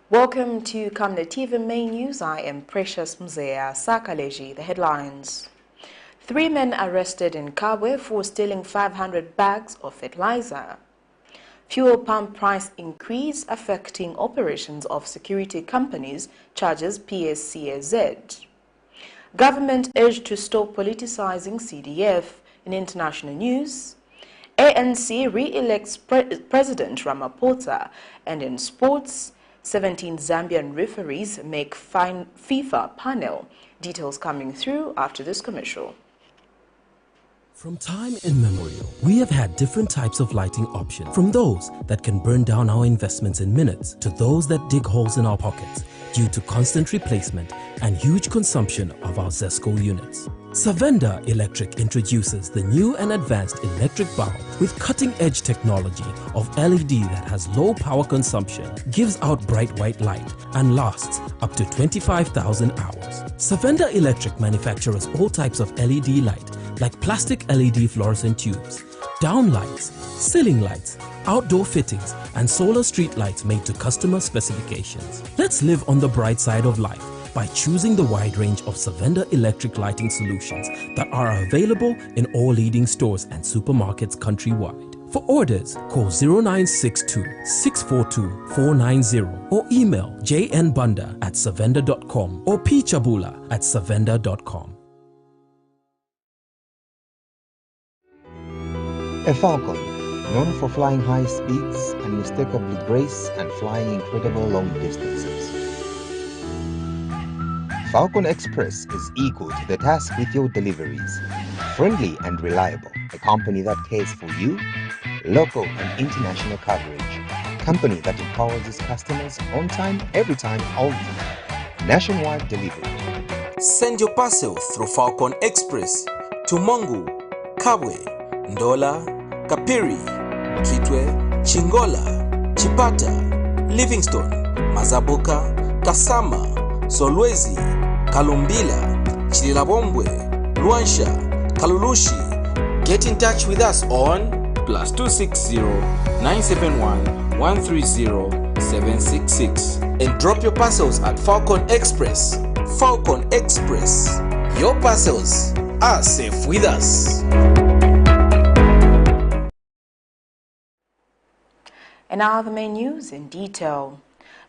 Welcome to Camnet TV Main News. I am Precious Mzea Sakaleji. The headlines. 3 men arrested in KABWE for stealing 500 bags of fertilizer. Fuel pump price increase affecting operations of security companies, charges PSCAZ. Government urged to stop politicizing CDF. In international news, ANC re-elects President Ramaphosa. And in sports, 17 Zambian referees make FIFA panel. Details coming through after this commercial. From time immemorial, we have had different types of lighting options, from those that can burn down our investments in minutes to those that dig holes in our pockets due to constant replacement and huge consumption of our ZESCO units. Savenda Electric introduces the new and advanced electric bulb with cutting-edge technology of LED that has low power consumption, gives out bright white light, and lasts up to 25,000 hours. Savenda Electric manufactures all types of LED light, like plastic LED fluorescent tubes, down lights, ceiling lights, outdoor fittings, and solar street lights made to customer specifications. Let's live on the bright side of life by choosing the wide range of Savenda electric lighting solutions that are available in all leading stores and supermarkets countrywide. For orders, call 0962-642-490 or email jnbunda@savenda.com or pchabula@savenda.com. A falcon, known for flying high speeds, unmistakably grace and flying incredible long distances. Falcon Express is equal to the task with your deliveries. Friendly and reliable, a company that cares for you, local and international coverage, company that empowers its customers on time, every time, all the time. Nationwide delivery. Send your parcel through Falcon Express to Mongu, KABWE, Ndola, Kapiri, Kitwe, Chingola, Chipata, Livingstone, Mazaboka, Kasama, Solwezi, Kalumbila, Chililabombwe, Luansha, Kalulushi. Get in touch with us on +260 971 130 766 and drop your parcels at Falcon Express. Falcon Express. Your parcels are safe with us. And now the main news in detail.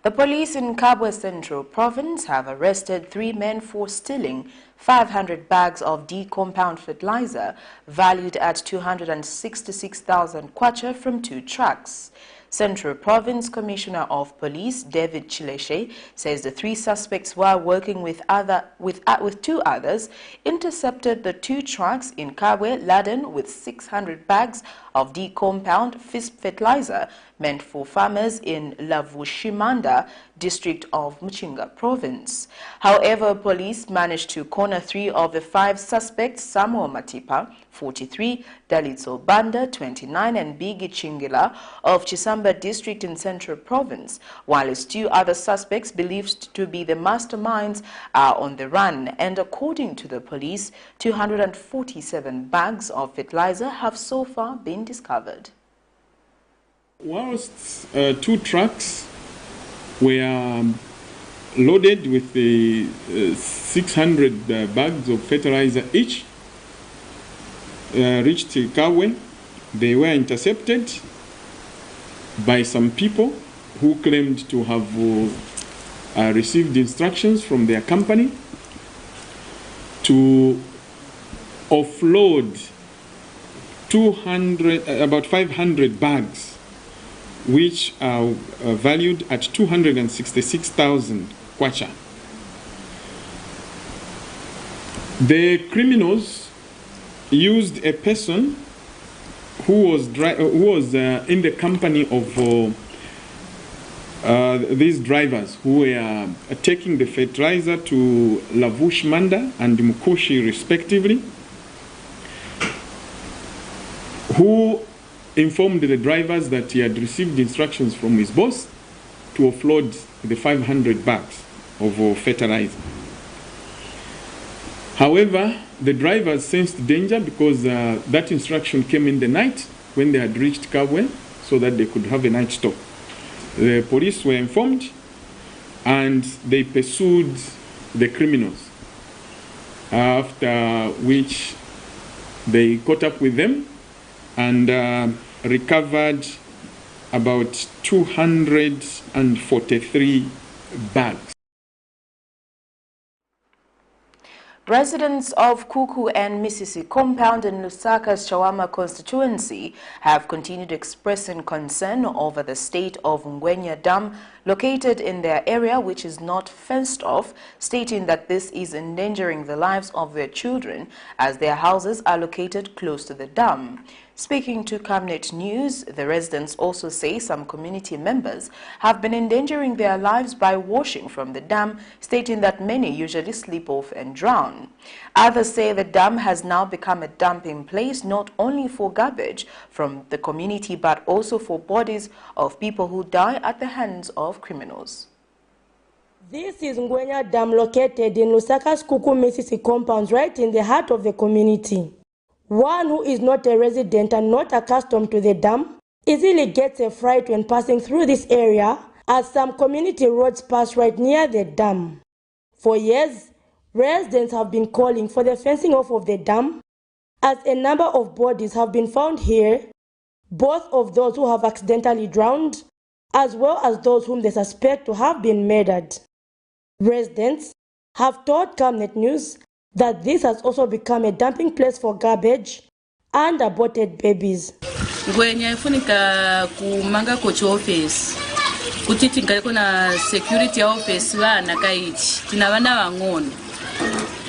The police in KABWE Central Province have arrested 3 men for stealing 500 bags of D-compound fertilizer valued at 266,000 kwacha from 2 trucks. Central Province Commissioner of Police David Chileshe says the 3 suspects, while working with 2 others, intercepted the 2 trucks in KABWE laden with 600 bags of D-compound fertilizer meant for farmers in Lavushimanda district of Muchinga Province. However, police managed to corner 3 of the 5 suspects: Samuel Matipa, 43, Dalitso Banda, 29, and Bigi Chingila of Chisamba district in Central Province, while 2 other suspects believed to be the masterminds are on the run. And according to the police, 247 bags of fertilizer have so far been discovered. Whilst 2 trucks were loaded with the 600 bags of fertilizer each, reached KABWE, they were intercepted by some people who claimed to have received instructions from their company to offload about 500 bags, which are valued at 266,000 kwacha. The criminals used a person who was in the company of these drivers who were taking the fertilizer to Lavush Manda and Mukoshi respectively, who informed the drivers that he had received instructions from his boss to offload the 500 bags of fertilizer. However, the drivers sensed danger because that instruction came in the night when they had reached KABWE so that they could have a night stop. The police were informed and they pursued the criminals, after which they caught up with them and recovered about 243 bags. Residents of Kuku and Misisi compound in Lusaka's Chawama constituency have continued expressing concern over the state of Ngwenya Dam located in their area, which is not fenced off, stating that this is endangering the lives of their children as their houses are located close to the dam. Speaking to Camnet News, the residents also say some community members have been endangering their lives by washing from the dam, stating that many usually slip off and drown. Others say the dam has now become a dumping place not only for garbage from the community but also for bodies of people who die at the hands of criminals. This is Ngwenya Dam located in Lusaka's Kuku Misisi compounds right in the heart of the community. One who is not a resident and not accustomed to the dam easily gets a fright when passing through this area, as some community roads pass right near the dam. For years, residents have been calling for the fencing off of the dam, as a number of bodies have been found here, both of those who have accidentally drowned, as well as those whom they suspect to have been murdered. Residents have told Camnet News that this has also become a dumping place for garbage and aborted babies. Ngwenya ifunika kumanga coach office kuti tingaliko na security office vana kaiti tina vana vang'ono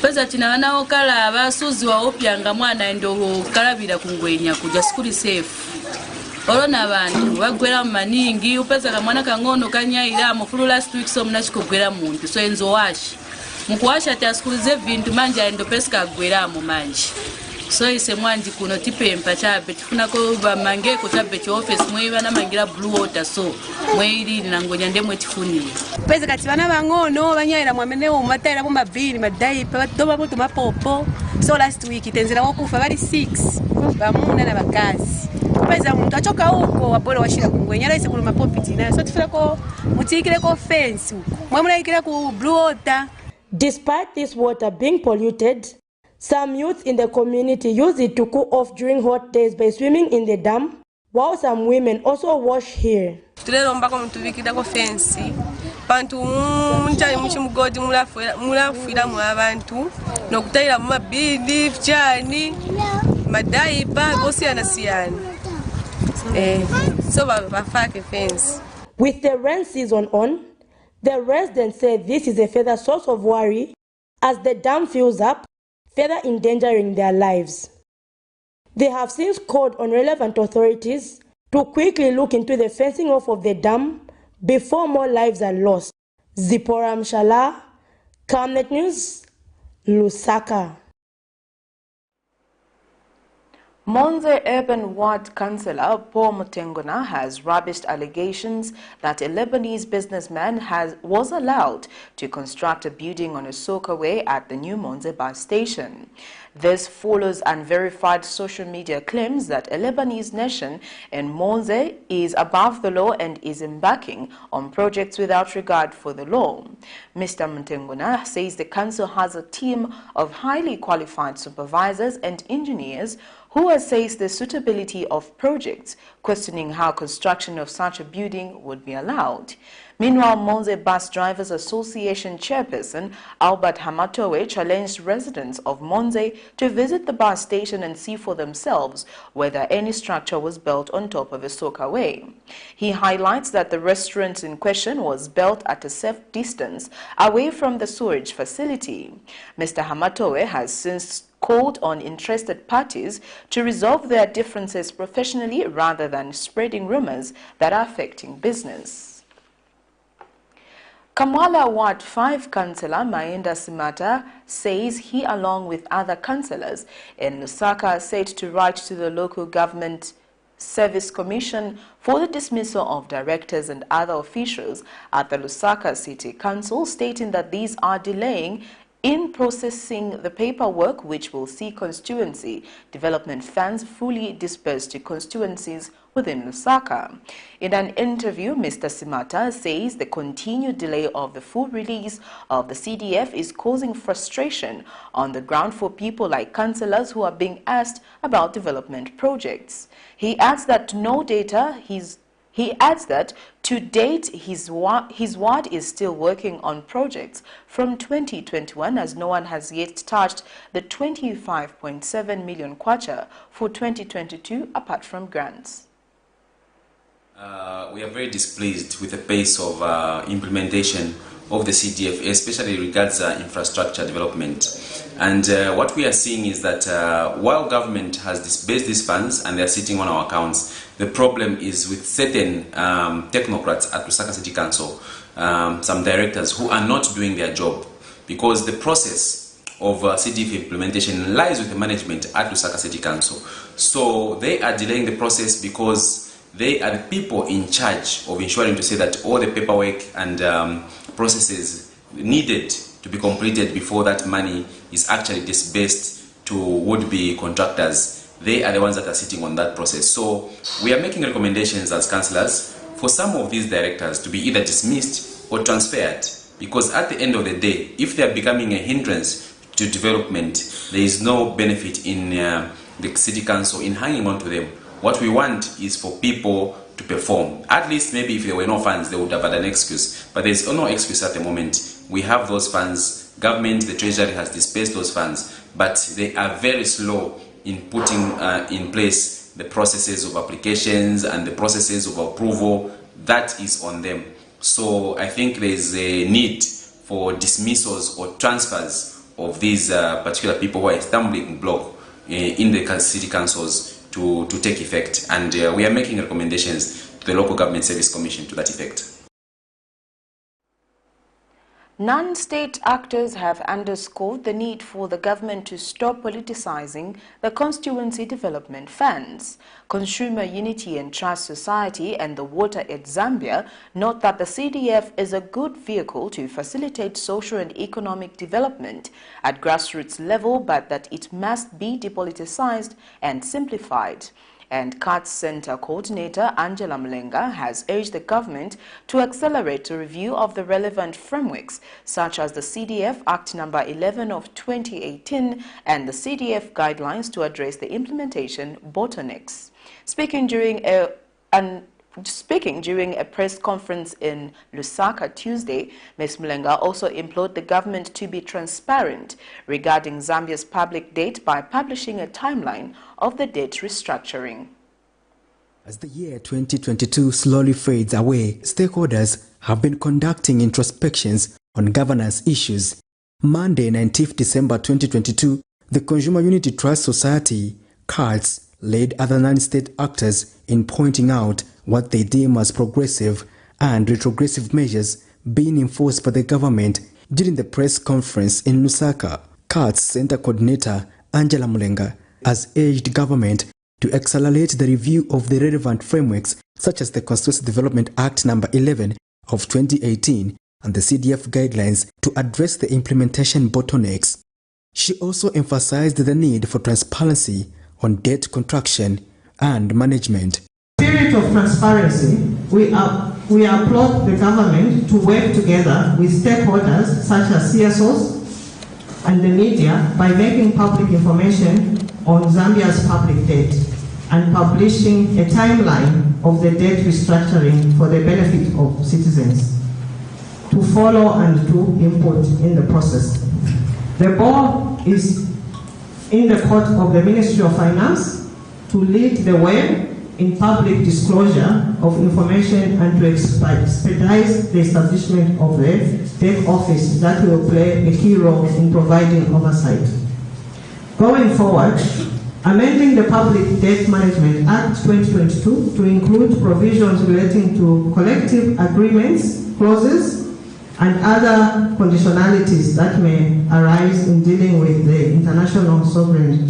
peza tina vana okala vasuzi wa opyanga mwana endo kalabira kungwenya kuja skuli safe olona vantu vagwera maningi upeza kamwana kang'ono kanyaira mufulu last week so mnachikogwera muntu so enzo washi mukuwasha taskulize vintu manje endo PSCAZ manje so ise mwanji kuno tipempa chabe tifuna ko bamangeko chabe cho office mwe na mangira blue water so mweiri na ngonya ndemwe tifuni peza kati bana bang'ono banyaira mwamene umataira bomba bili madaipa batoba boto mapopo so last week tenzera wakufa bali 6 bamuna na bakazi peza muntu achoka huko wabora washira kungwenya raise kuno mapopiti na so tifuna ko mutikire ko fence mwe munaikira ku blue water. Despite this water being polluted, some youth in the community use it to cool off during hot days by swimming in the dam, while some women also wash here. Tulelomba ko mtuvikira ko fence bantu munjani muchimugodi mulafira mu abantu nokutaira mu mabidi fyani madaipa bosiana siana so bafake fence. With the rain season on, the residents say this is a further source of worry as the dam fills up, further endangering their lives. They have since called on relevant authorities to quickly look into the fencing off of the dam before more lives are lost. Zipporah Mshala, Camnet News, Lusaka. Monze Urban Ward Councillor Paul Mutengona has rubbished allegations that a Lebanese businessman was allowed to construct a building on a Sokaway at the new Monze bus station. This follows unverified social media claims that a Lebanese nation in Monze is above the law and is embarking on projects without regard for the law. Mr. Mutengona says the council has a team of highly qualified supervisors and engineers who assess the suitability of projects, questioning how construction of such a building would be allowed. Meanwhile, Monze Bus Drivers Association chairperson Albert Hamatowe challenged residents of Monze to visit the bus station and see for themselves whether any structure was built on top of a Sokaway. He highlights that the restaurant in question was built at a safe distance away from the sewage facility. Mr. Hamatowe has since called on interested parties to resolve their differences professionally rather than spreading rumors that are affecting business. Kamala Ward 5 Councillor Maenda Simata says he, along with other councillors in Lusaka, are set to write to the Local Government Service Commission for the dismissal of directors and other officials at the Lusaka City Council, stating that these are delaying in processing the paperwork which will see constituency development funds fully dispersed to constituencies within Lusaka. In an interview, Mr. Simata says the continued delay of the full release of the CDF is causing frustration on the ground for people like councillors who are being asked about development projects. He adds that to date, his ward is still working on projects from 2021 as no one has yet touched the 25.7 million kwacha for 2022 apart from grants. We are very displeased with the pace of implementation of the CDF, especially regards infrastructure development. And what we are seeing is that while government has disbursed these funds and they are sitting on our accounts, the problem is with certain technocrats at Lusaka City Council, some directors who are not doing their job, because the process of CDF implementation lies with the management at Lusaka City Council. So they are delaying the process because they are the people in charge of ensuring to say that all the paperwork and processes needed to be completed before that money is actually disbursed to would-be contractors. They are the ones that are sitting on that process. So we are making recommendations as councillors for some of these directors to be either dismissed or transferred, because at the end of the day, if they are becoming a hindrance to development, there is no benefit in the city council in hanging on to them. What we want is for people to perform. At least maybe if there were no funds, they would have had an excuse. But there is no excuse at the moment. We have those funds. Government, the Treasury has dispersed those funds, but they are very slow in putting in place the processes of applications and the processes of approval. That is on them. So I think there is a need for dismissals or transfers of these particular people who are a stumbling block in the city councils to take effect. And we are making recommendations to the Local Government Service Commission to that effect. Non-state actors have underscored the need for the government to stop politicizing the constituency development funds. Consumer Unity and Trust Society and the Water at Zambia note that the CDF is a good vehicle to facilitate social and economic development at grassroots level, but that it must be depoliticized and simplified. And CATS Center Coordinator Angela Mlenga has urged the government to accelerate a review of the relevant frameworks, such as the CDF Act No. 11 of 2018 and the CDF guidelines to address the implementation bottlenecks. Speaking during a press conference in Lusaka Tuesday, Ms. Mlenga also implored the government to be transparent regarding Zambia's public debt by publishing a timeline of the debt restructuring. As the year 2022 slowly fades away, stakeholders have been conducting introspections on governance issues. Monday, 19th December 2022, the Consumer Unity Trust Society, CATS, led other non-state actors in pointing out what they deem as progressive and retrogressive measures being enforced by the government. During the press conference in Lusaka, CATS Center Coordinator Angela Mlenga has urged government to accelerate the review of the relevant frameworks such as the Constituency Development Act No. 11 of 2018 and the CDF guidelines to address the implementation bottlenecks. She also emphasized the need for transparency on debt contraction and management. In the spirit of transparency, we applaud the government to work together with stakeholders such as CSOs and the media by making public information on Zambia's public debt and publishing a timeline of the debt restructuring for the benefit of citizens to follow and to input in the process. The board is in the court of the Ministry of Finance to lead the way in public disclosure of information and to expedite the establishment of the debt office that will play a key role in providing oversight. Going forward, amending the Public Debt Management Act 2022 to include provisions relating to collective agreements, clauses, and other conditionalities that may arise in dealing with the international sovereign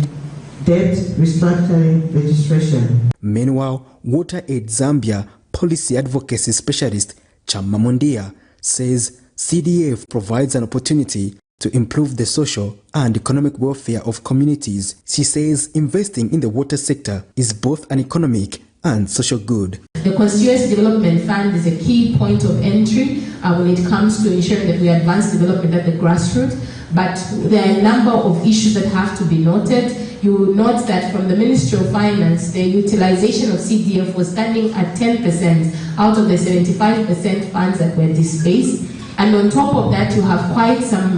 debt restructuring legislation. Meanwhile, Water Aid Zambia policy advocacy specialist Chamma Mundia says CDF provides an opportunity to improve the social and economic welfare of communities. She says investing in the water sector is both an economic and social good. The Constituency Development Fund is a key point of entry when it comes to ensuring that we advance development at the grassroots, but there are a number of issues that have to be noted. You will note that from the Ministry of Finance, the utilization of CDF was standing at 10% out of the 75% funds that were displaced. And on top of that, you have quite some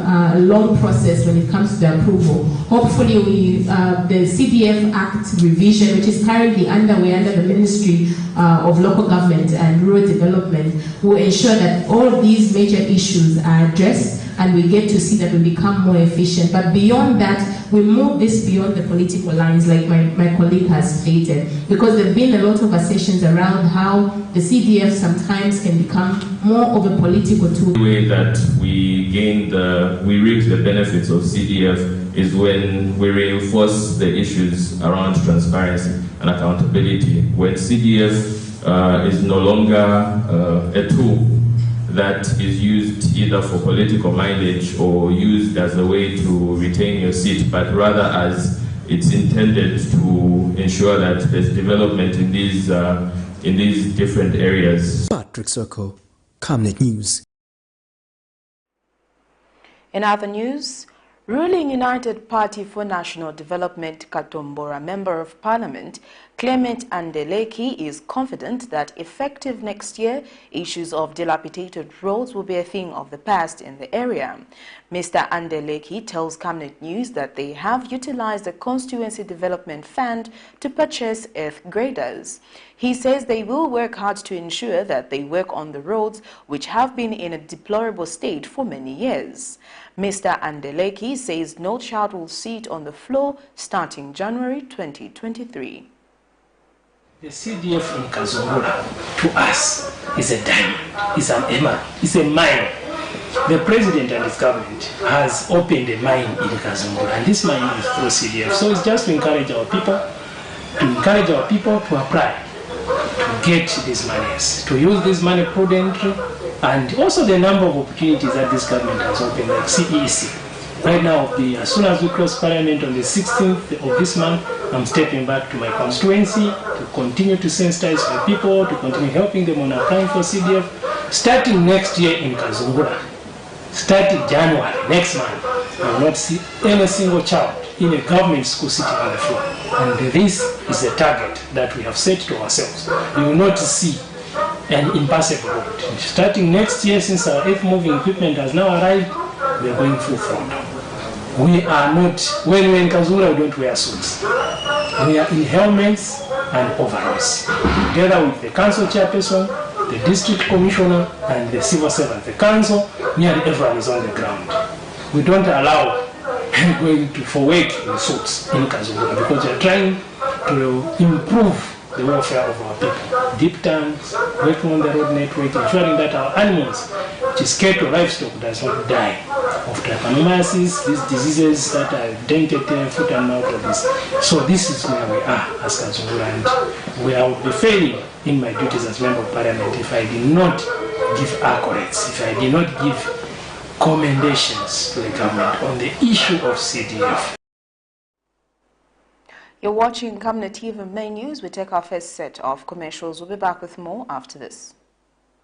long process when it comes to the approval. Hopefully, the CDF Act revision, which is currently underway under the Ministry of Local Government and Rural Development, will ensure that all of these major issues are addressed and we get to see that we become more efficient. But beyond that, we move this beyond the political lines, like my colleague has stated, because there have been a lot of assertions around how the CDF sometimes can become more of a political tool. The way that we reap the benefits of CDF is when we reinforce the issues around transparency and accountability. When CDF is no longer a tool that is used either for political mileage or used as a way to retain your seat, but rather as it's intended to ensure that there's development in these different areas. Patrick Soko, Camnet News. In other news, ruling United Party for National Development Katombora Member of Parliament Clement Andeleki is confident that effective next year, issues of dilapidated roads will be a thing of the past in the area. Mr. Andeleki tells Camnet News that they have utilized the Constituency Development Fund to purchase earth graders. He says they will work hard to ensure that they work on the roads which have been in a deplorable state for many years. Mr. Andeleki says no child will sit on the floor starting January 2023. The CDF in Kazungura, to us, is a diamond, is an emerald, is a mine. The president and his government has opened a mine in Kazungura, and this mine is through CDF. So it's just to encourage our people to apply, to get these monies, to use this money prudently, and also the number of opportunities that this government has opened, like CEC. Right now, as soon as we close Parliament on the 16th of this month, I'm stepping back to my constituency to continue to sensitize my people, to continue helping them on applying for CDF. Starting next year in Kazungura, starting January, next month, I will not see any single child in a government school sitting on the floor. And this is a target that we have set to ourselves. You will not see an impassable road. Starting next year, since our earth-moving equipment has now arrived, we are going full throttle. We are not, when we're in Kazungura, we don't wear suits. We are in helmets and overalls, together with the council chairperson, the district commissioner, and the civil servant. The council, nearly everyone is on the ground. We don't allow going for work in suits in Kazungura because we are trying to improve the welfare of our people. Deep tanks, working on the road network, ensuring that our animals, which is cattle, livestock, does not die of trichomoniasis, these diseases that are dented foot and mouth of this. So this is where we are as Kazungura, and where I would be failing in my duties as Member of Parliament if I did not give accolades, if I did not give commendations to the government on the issue of CDF. You're watching Camnet TV Main News. We take our first set of commercials. We'll be back with more after this.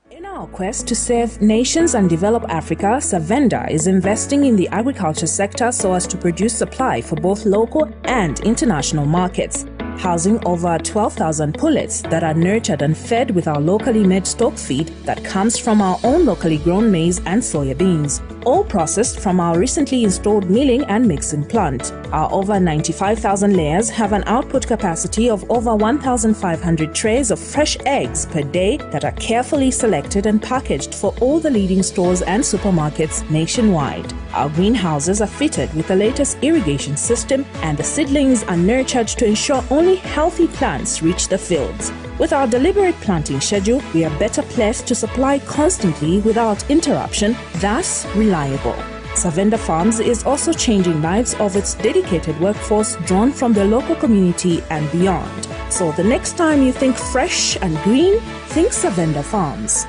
In our quest to serve nations and develop Africa, Savenda is investing in the agriculture sector so as to produce supply for both local and international markets, housing over 12,000 pullets that are nurtured and fed with our locally made stock feed that comes from our own locally grown maize and soya beans, all processed from our recently installed milling and mixing plant. Our over 95,000 layers have an output capacity of over 1,500 trays of fresh eggs per day that are carefully selected and packaged for all the leading stores and supermarkets nationwide. Our greenhouses are fitted with the latest irrigation system, and the seedlings are nurtured to ensure only healthy plants reach the fields. With our deliberate planting schedule, we are better placed to supply constantly without interruption, thus reliable. Savenda Farms is also changing lives of its dedicated workforce drawn from the local community and beyond. So the next time you think fresh and green, think Savenda Farms.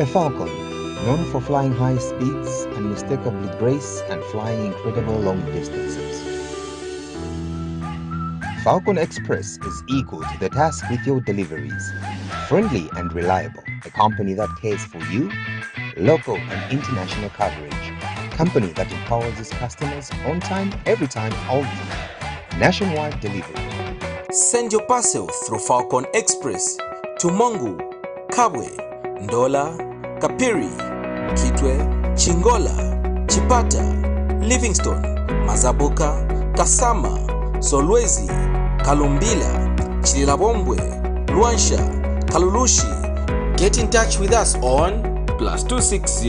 A falcon, known for flying high speeds, unmistakably grace and flying incredible long distances. Falcon Express is equal to the task with your deliveries. Friendly and reliable, a company that cares for you, local and international coverage, company that empowers its customers on time, every time, all the time. Nationwide delivery. Send your parcel through Falcon Express to Mongu, KABWE, Ndola, Kapiri, Kitwe, Chingola, Chipata, Livingstone, Mazabuka, Kasama, Solwezi, Kalumbila, Chililabombwe, Luansha, Kalulushi. Get in touch with us on +260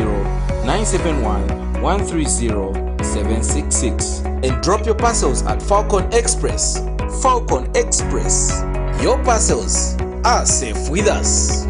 971 130 766 and drop your parcels at Falcon Express. Falcon Express. Your parcels are safe with us.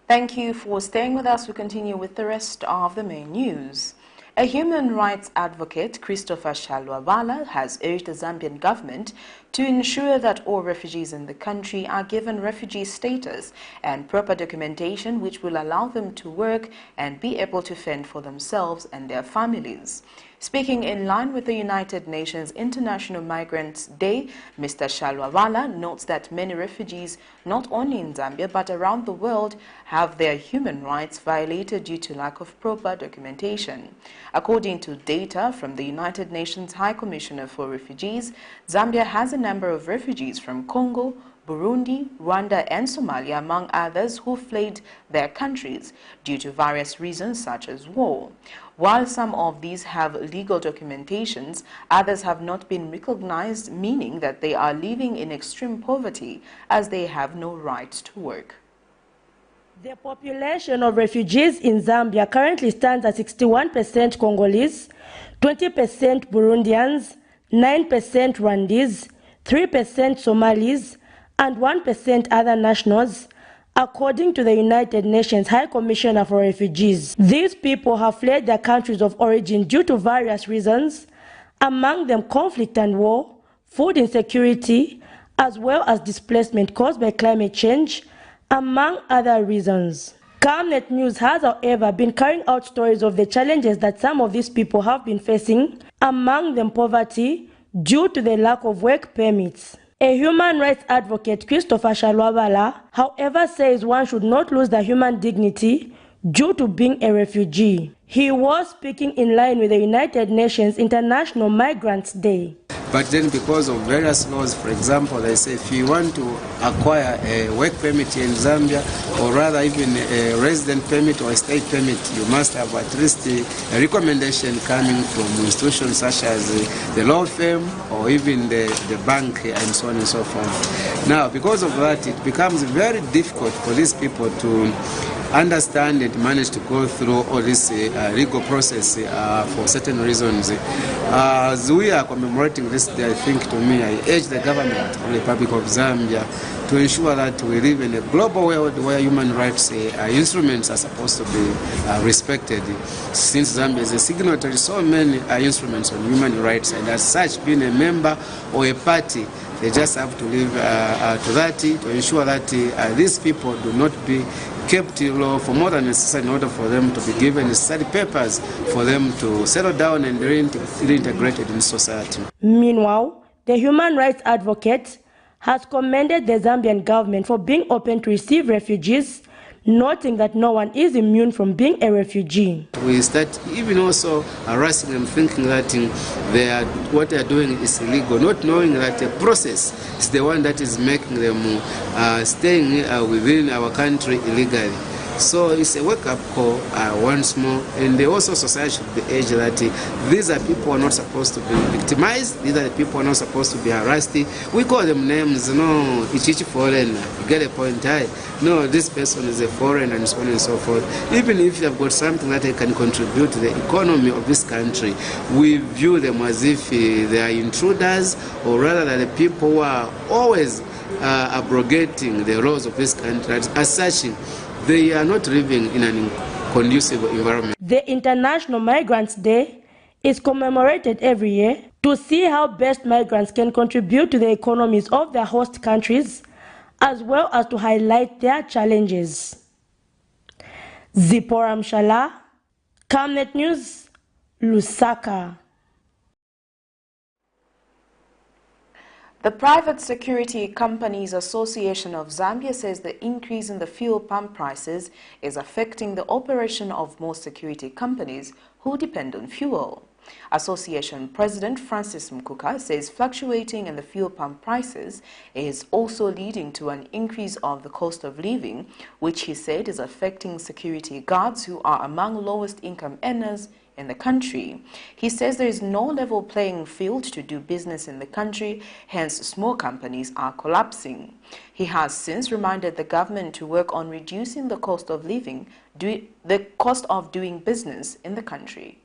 Thank you for staying with us. We continue with the rest of the main news. A human rights advocate, Christopher Shalwabala, has urged the Zambian government to ensure that all refugees in the country are given refugee status and proper documentation which will allow them to work and be able to fend for themselves and their families. Speaking in line with the United Nations International Migrants Day, Mr. Shalwabala notes that many refugees, not only in Zambia but around the world, have their human rights violated due to lack of proper documentation. According to data from the United Nations High Commissioner for Refugees, Zambia has a number of refugees from Congo, Burundi, Rwanda and Somalia, among others, who fled their countries due to various reasons such as war. While some of these have legal documentations, others have not been recognized, meaning that they are living in extreme poverty as they have no right to work. The population of refugees in Zambia currently stands at 61% Congolese, 20% Burundians, 9% Rwandese, 3% Somalis, and 1% other nationals, according to the United Nations High Commissioner for Refugees. These people have fled their countries of origin due to various reasons, among them conflict and war, food insecurity, as well as displacement caused by climate change, among other reasons. Camnet News has, however, been carrying out stories of the challenges that some of these people have been facing, among them poverty, due to the lack of work permits. A human rights advocate, Christopher Shalwabala, however, says one should not lose their human dignity due to being a refugee. He was speaking in line with the United Nations International Migrants Day. But then because of various laws, for example, they say if you want to acquire a work permit in Zambia, or rather even a resident permit or a stay permit, you must have at least a recommendation coming from institutions such as the law firm or even the bank and so on and so forth. Now, because of that, it becomes very difficult for these people to understand and manage to go through all this legal process for certain reasons. As we are commemorating this day, I think to me, I urge the government of the Republic of Zambia to ensure that we live in a global world where human rights instruments are supposed to be respected. Since Zambia is a signatory to so many instruments on human rights, and as such, being a member or a party, they just have to live to that, to ensure that these people do not be kept for more than necessary in order for them to be given necessary papers for them to settle down and reintegrated in society. Meanwhile, the human rights advocate has commended the Zambian government for being open to receive refugees, noting that no one is immune from being a refugee. We start even also harassing them, thinking that what they are doing is illegal, not knowing that the process is the one that is making them staying within our country illegally. So it's a wake-up call once more, and also society should be urged that these are people who are not supposed to be victimized, these are the people who are not supposed to be harassed. We call them names, no, it's foreign, you get a point, no, this person is a foreign, and so on and so forth. Even if you have got something that they can contribute to the economy of this country, we view them as if they are intruders, or rather that the people who are always abrogating the laws of this country. As such, they are not living in an conducive environment. The International Migrants Day is commemorated every year to see how best migrants can contribute to the economies of their host countries, as well as to highlight their challenges. Zipporah Mshala, Camnet News, Lusaka. The Private Security Companies Association of Zambia says the increase in the fuel pump prices is affecting the operation of most security companies who depend on fuel. Association President Francis Mkuka says fluctuating in the fuel pump prices is also leading to an increase of the cost of living, which he said is affecting security guards who are among lowest income earners in the country. He says there is no level playing field to do business in the country, hence small companies are collapsing. He has since reminded the government to work on reducing the cost of living, the cost of doing business in the country.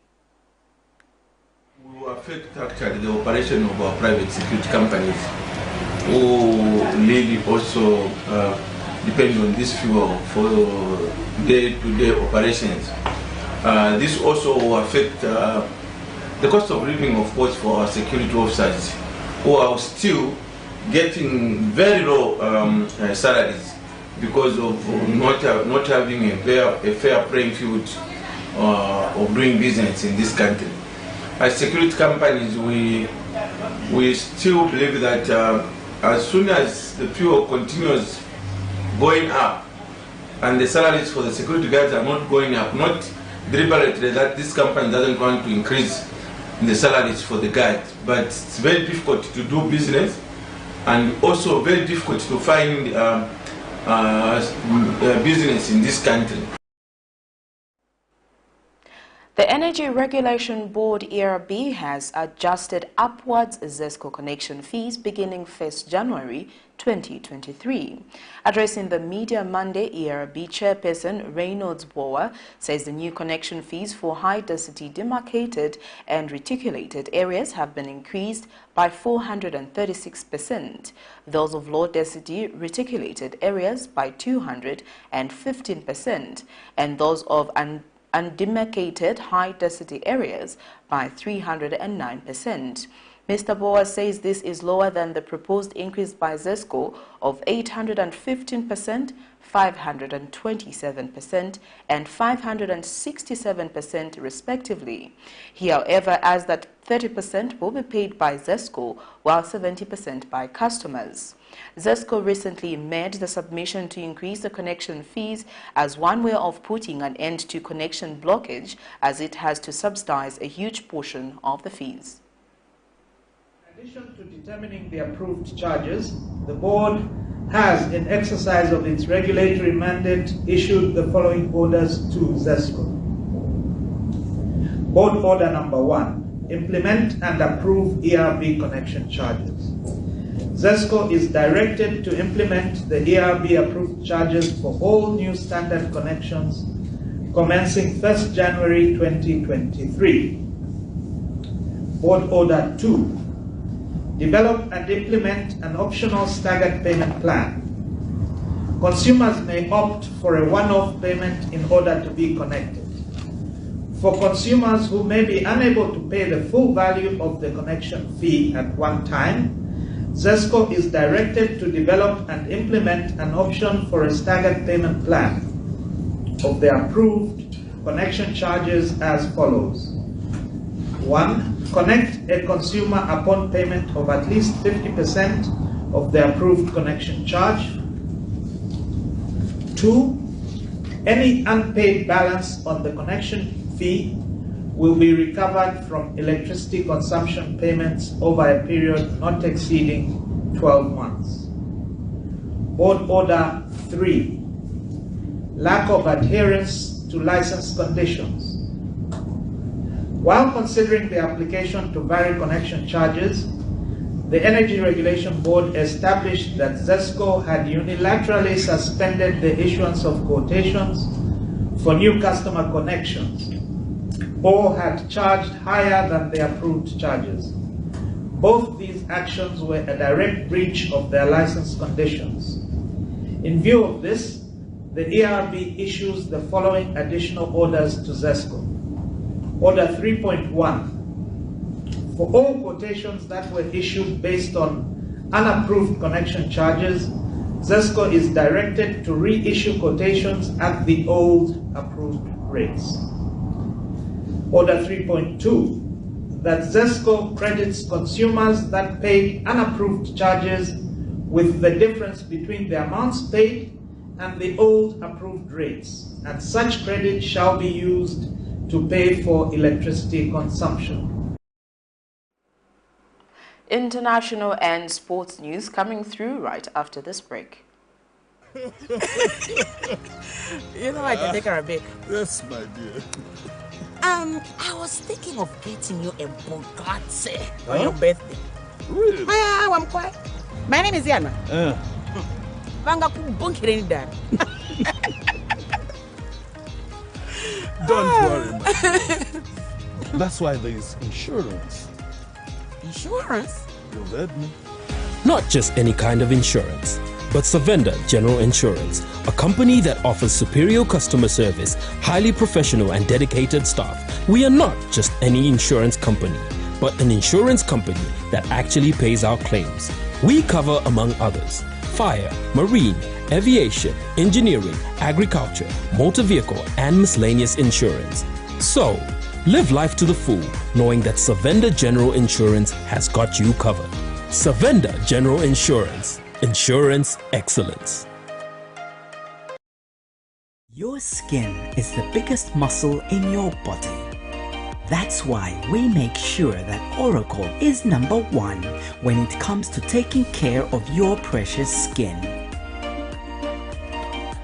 Will affect actually the operation of our private security companies who really also depend on this fuel for day-to-day operations. This also will affect the cost of living, of course, for our security officers who are still getting very low salaries because of not having a fair playing field of doing business in this country. As security companies, we still believe that as soon as the fuel continues going up and the salaries for the security guards are not going up, not deliberately that this company doesn't want to increase the salaries for the guards, but it's very difficult to do business and also very difficult to find business in this country. The Energy Regulation Board ERB has adjusted upwards ZESCO connection fees beginning 1st January 2023. Addressing the media Monday, ERB chairperson Reynolds Bower says the new connection fees for high-density demarcated and reticulated areas have been increased by 436%, those of low-density reticulated areas by 215%, and those of undemarcated high-density areas by 309%. Mr. Boa says this is lower than the proposed increase by ZESCO of 815%, 527% and 567% respectively. He, however, adds that 30% will be paid by ZESCO while 70% by customers. ZESCO recently made the submission to increase the connection fees as one way of putting an end to connection blockage, as it has to subsidize a huge portion of the fees. In addition to determining the approved charges, the board has, in exercise of its regulatory mandate, issued the following orders to ZESCO. Board Order Number 1. Implement and approve ERB connection charges. ZESCO is directed to implement the ERB approved charges for all new standard connections commencing 1st January 2023. Board Order 2. Develop and implement an optional staggered payment plan. Consumers may opt for a one-off payment in order to be connected. For consumers who may be unable to pay the full value of the connection fee at one time, ZESCO is directed to develop and implement an option for a staggered payment plan of the approved connection charges as follows. 1. Connect a consumer upon payment of at least 50% of the approved connection charge. 2. Any unpaid balance on the connection fee will be recovered from electricity consumption payments over a period not exceeding 12 months. Board Order 3. Lack of adherence to license conditions. While considering the application to vary connection charges, the Energy Regulation Board established that ZESCO had unilaterally suspended the issuance of quotations for new customer connections, or had charged higher than the approved charges. Both these actions were a direct breach of their license conditions. In view of this, the ERB issues the following additional orders to ZESCO. Order 3.1. For all quotations that were issued based on unapproved connection charges, ZESCO is directed to reissue quotations at the old approved rates. Order 3.2, that ZESCO credits consumers that paid unapproved charges with the difference between the amounts paid and the old approved rates, and such credit shall be used to pay for electricity consumption. International and sports news coming through right after this break. You know I can take her a bit. Yes, my dear. I was thinking of getting you a Bugatti on your birthday. Really? I'm quiet. My name is Yana. Don't worry, man. That's why there is insurance. Insurance? You heard me. Not just any kind of insurance, but Savenda General Insurance, a company that offers superior customer service, highly professional and dedicated staff. We are not just any insurance company, but an insurance company that actually pays our claims. We cover, among others, fire, marine, aviation, engineering, agriculture, motor vehicle, and miscellaneous insurance. So, live life to the full, knowing that Savenda General Insurance has got you covered. Savenda General Insurance. Insurance excellence. Your skin is the biggest muscle in your body. That's why we make sure that Oracle is #1 when it comes to taking care of your precious skin.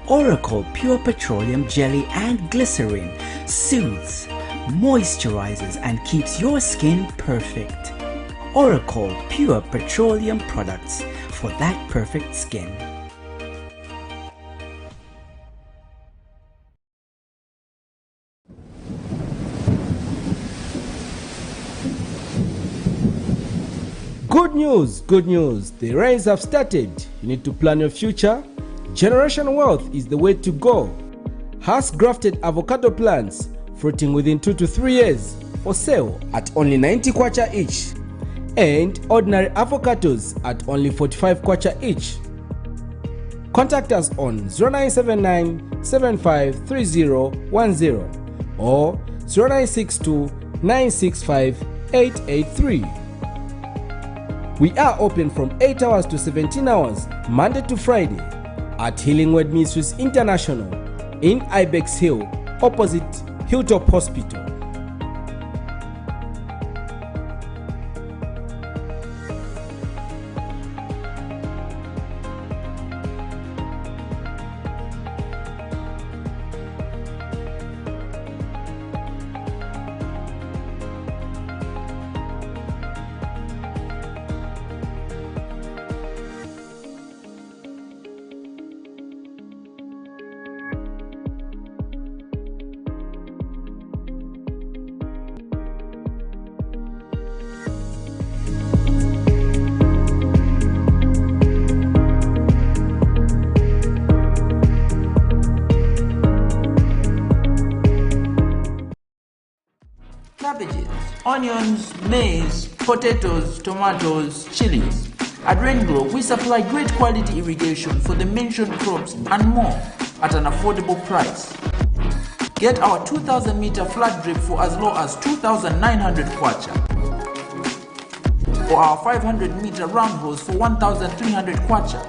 Oracle Pure Petroleum Jelly and Glycerin soothes, moisturizes and keeps your skin perfect. Oracle Pure Petroleum products for that perfect skin. Good news, the rains have started. You need to plan your future. Generation Wealth is the way to go. Has grafted avocado plants fruiting within 2 to 3 years for sale at only 90 kwacha each, and ordinary avocados at only 45 kwacha each. Contact us on 0979 753010 or 0962 965 883. We are open from 8 hours to 17 hours, Monday to Friday, at Healing Word Ministries International in Ibex Hill, opposite Hilltop Hospital. Cabbages, onions, maize, potatoes, tomatoes, chilies. At Rainglow, we supply great quality irrigation for the mentioned crops and more at an affordable price. Get our 2,000 meter flat drip for as low as 2,900 kwacha, or our 500 meter round hose for 1,300 kwacha.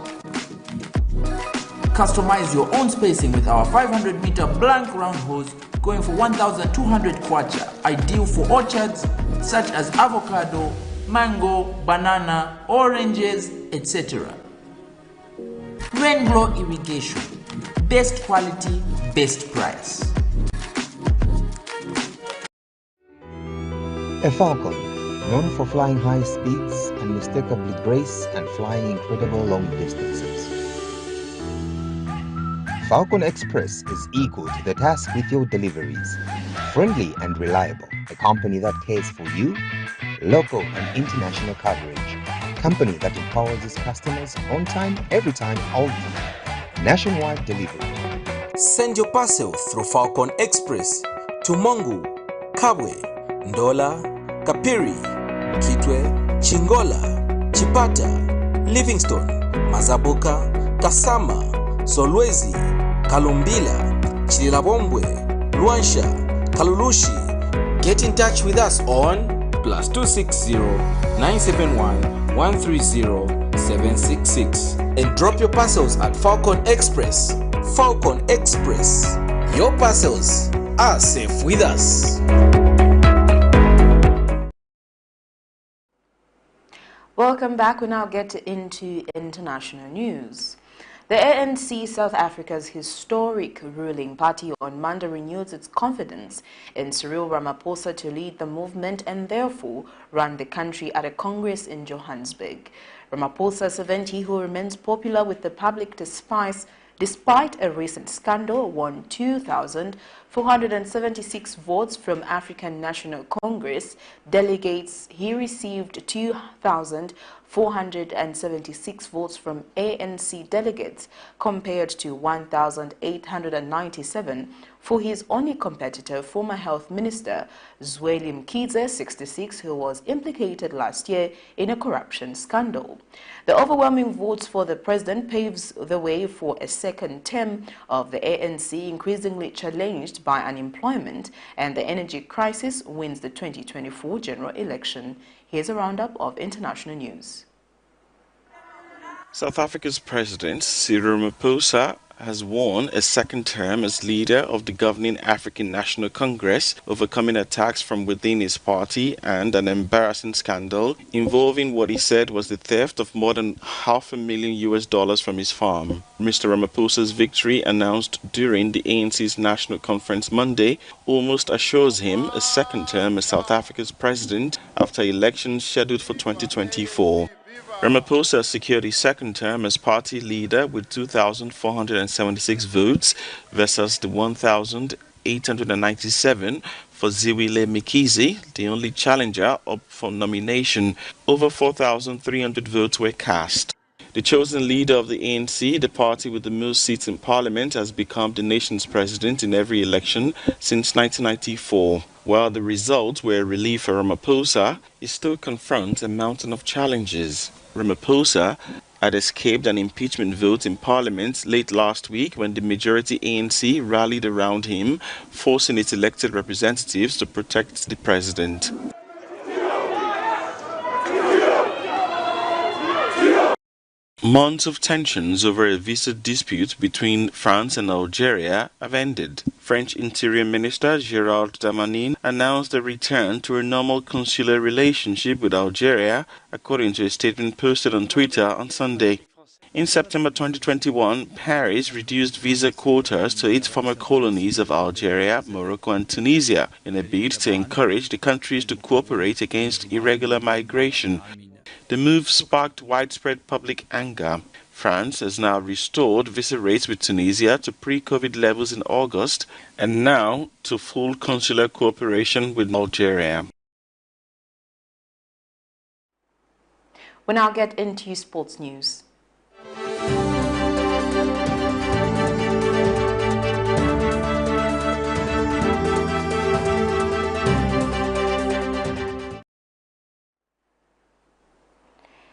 Customize your own spacing with our 500 meter blank round hose going for 1,200 kwacha, ideal for orchards such as avocado, mango, banana, oranges, etc. Rainglow Irrigation, best quality, best price. A falcon, known for flying high speeds, unmistakably grace and flying incredible long distances. Falcon Express is equal to the task with your deliveries. Friendly and reliable, a company that cares for you, local and international coverage, company that empowers its customers on time, every time, all the time. Nationwide delivery. Send your parcel through Falcon Express to Mongu, KABWE, Ndola, Kapiri, Kitwe, Chingola, Chipata, Livingstone, Mazabuka, Kasama, Solwezi, Kalumbila, Chililabombwe, Luansha, Kalulushi. Get in touch with us on +260 971 130 766 and drop your parcels at Falcon Express. Falcon Express. Your parcels are safe with us. Welcome back. We now get into international news. The ANC, South Africa's historic ruling party, on Monday renewed its confidence in Cyril Ramaphosa to lead the movement and therefore run the country at a congress in Johannesburg. Ramaphosa, 70, who remains popular with the public despite a recent scandal, won 2,476 votes from African National Congress delegates. He received 2,476 votes from ANC delegates compared to 1,897 for his only competitor, former Health Minister Zweli Mkhize, 66, who was implicated last year in a corruption scandal. The overwhelming votes for the president paves the way for a second term of the ANC, increasingly challenged by unemployment and the energy crisis, wins the 2024 general election. Here's a roundup of international news. South Africa's President Cyril Ramaphosa has won a second term as leader of the governing African National Congress, overcoming attacks from within his party and an embarrassing scandal involving what he said was the theft of more than $500,000 from his farm. Mr. Ramaphosa's victory, announced during the ANC's national conference Monday, almost assures him a second term as South Africa's president after elections scheduled for 2024. Ramaphosa secured his second term as party leader with 2,476 votes versus the 1,897 for Zweli Mkhize, the only challenger up for nomination. Over 4,300 votes were cast. The chosen leader of the ANC, the party with the most seats in parliament, has become the nation's president in every election since 1994. While the results were a relief for Ramaphosa, he still confronts a mountain of challenges. Ramaphosa had escaped an impeachment vote in Parliament late last week when the majority ANC rallied around him, forcing its elected representatives to protect the president. Months of tensions over a visa dispute between France and Algeria have ended. French Interior Minister Gérald Darmanin announced a return to a normal consular relationship with Algeria, according to a statement posted on Twitter on Sunday. In September 2021, Paris reduced visa quotas to its former colonies of Algeria, Morocco and Tunisia in a bid to encourage the countries to cooperate against irregular migration. The move sparked widespread public anger. France has now restored visa rates with Tunisia to pre-COVID levels in August and now to full consular cooperation with Algeria. We now get into sports news.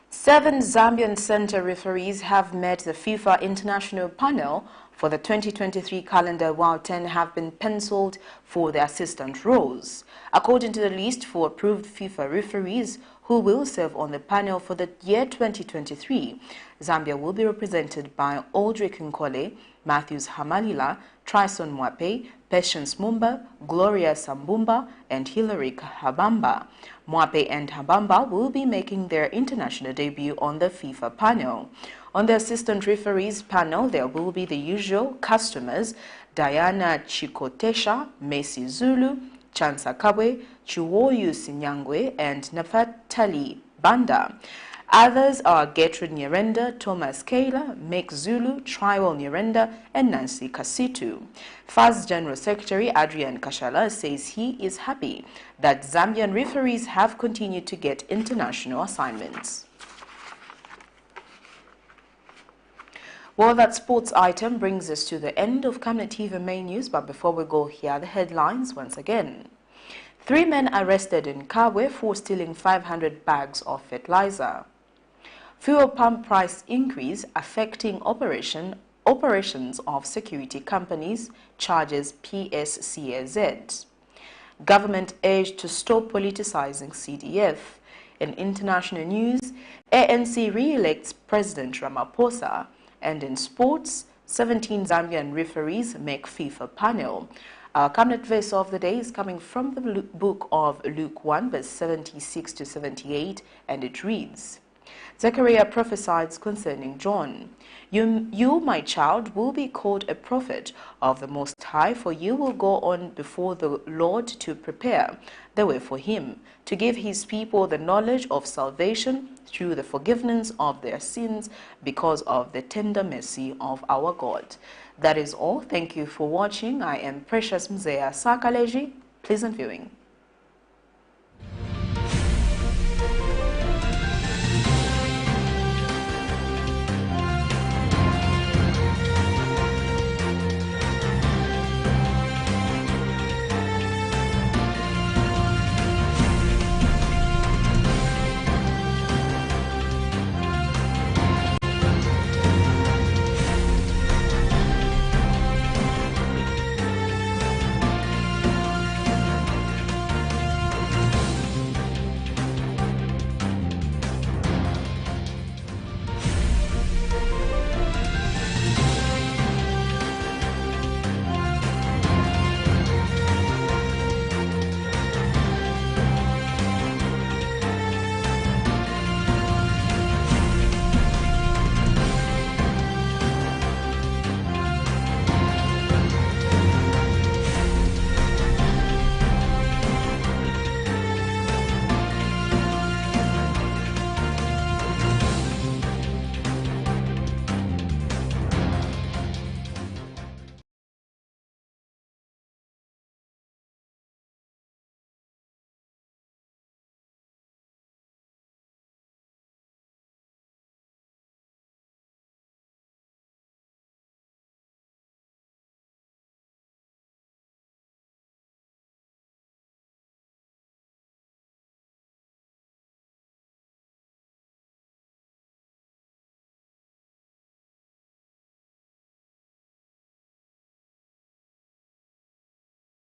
Seven Zambian center referees have met the FIFA International Panel for the 2023 calendar, while 10 have been penciled for the assistant roles. According to the list for approved FIFA referees who will serve on the panel for the year 2023, Zambia will be represented by Aldrich Nkole, Matthews Hamalila, Trison Mwape, Patience Mumba, Gloria Sambumba, and Hilary Habamba. Mwape and Habamba will be making their international debut on the FIFA panel. On the assistant referees panel, there will be the usual customers: Diana Chikotesha, Messi Zulu, Chansa KABWE, Chiwoyu Sinyangwe, and Nafatali Banda. Others are Gertrude Nyirenda, Thomas Kayla, Meg Zulu, Triwell Nyirenda, and Nancy Kasitu. FAZ General Secretary Adrian Kashala says he is happy that Zambian referees have continued to get international assignments. Well, that sports item brings us to the end of Camnet TV main news, but before we go, here are the headlines once again. 3 men arrested in KABWE for stealing 500 bags of fertilizer. Fuel pump price increase affecting operations of security companies, charges PSCAZ. Government urged to stop politicizing CDF. In international news, ANC re-elects President Ramaphosa. And in sports, 17 Zambian referees make FIFA panel. Our Camnet verse of the day is coming from the book of Luke 1, verse 76 to 78, and it reads, Zechariah prophesied concerning John. You, my child, will be called a prophet of the Most High, for you will go on before the Lord to prepare the way for him, to give his people the knowledge of salvation through the forgiveness of their sins because of the tender mercy of our God. That is all. Thank you for watching. I am Precious Mzea Sakaleji. Pleasant viewing.